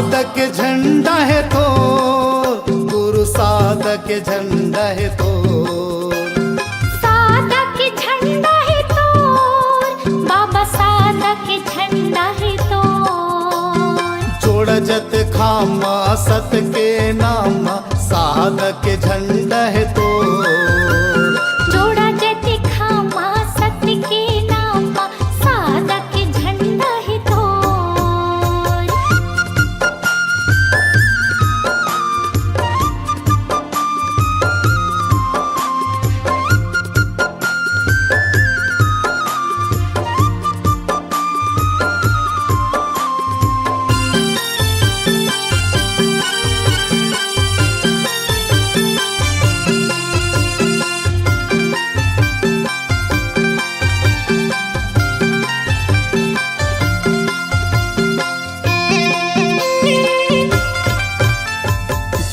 साधक झंडा है तो, गुरु साधक झंडा है तो, साधक झंडा है तो, बाबा साधक झंडा है तो, जोड़ जत खामा सत के नाम साधक झंडा है तो, जोड़ा जत खामा सत के नाम साधक झंडा है तो।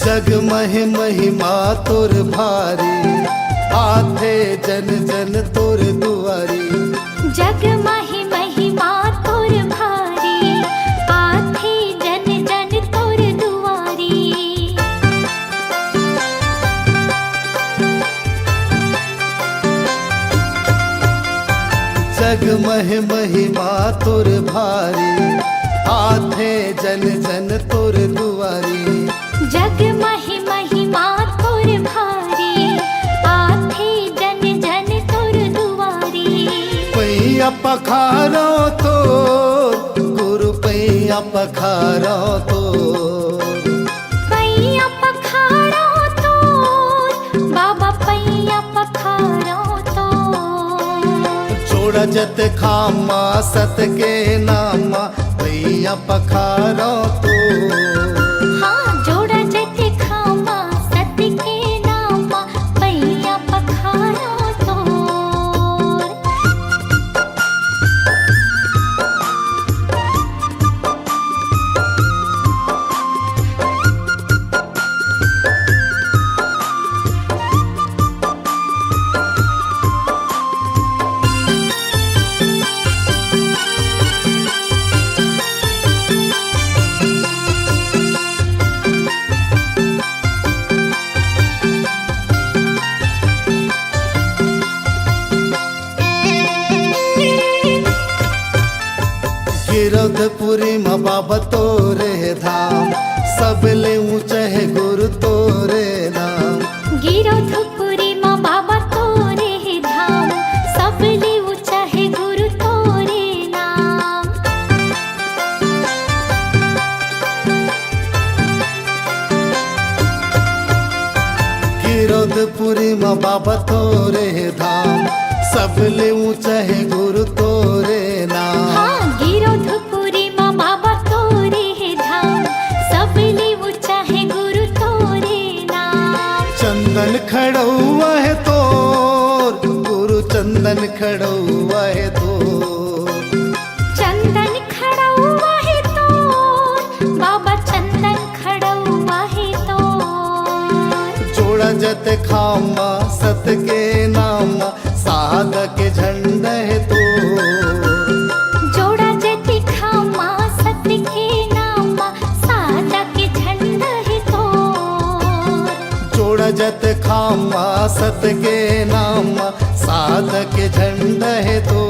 जग महि महिमा तोर भारी, आथे जन जन तोर दुआरी। जग महि महिमा तोर भारी, आथे जन जन तोर दुआरी। जग महि महिमा तोर भारी, आथे जन जन तोर दुआरी। जग महि महिमा तोर भारी, आथे जन जन तोर दुआरी। पैया पखारो तो गुरु, पैया पखारो तो, पैया पखारो तो, बाबा पैया पखारो तो। जोड़ा जत खामा सत के नामा पैया पखारो तो, जोड़ा जत खामा सत के नाम पैया पखारो तो। गिरधपुरी माँ बाबा तोरे धाम, सबले ऊंचा है गुरु तोरे नाम। गिरधपुरी माँ बाबा तोरे धाम, सबले ऊंचा है गुरु तोरे नाम। गिरधपुरी माँ बाबा तोरे धाम, सबले ऊंचा है गुरु तोरे नाम। गिरधपुरी माँ बाबा तोरे धाम, सबले ऊंचा है गुरु तोरे नाम। चंदन खड़ौआ है तो गुरु, चंदन खड़ौआ है तो, चंदन खड़ा हुआ है तो, बाबा चंदन खड़ा हुआ है तो। जोड़ा जत खामा सत के नाम साधक झंडा है तो, जोड़ा जत खामा सत के नाम साधक झंडा है तो। जोड़ा जत खामा सत के नाम साधक झंडा है तो।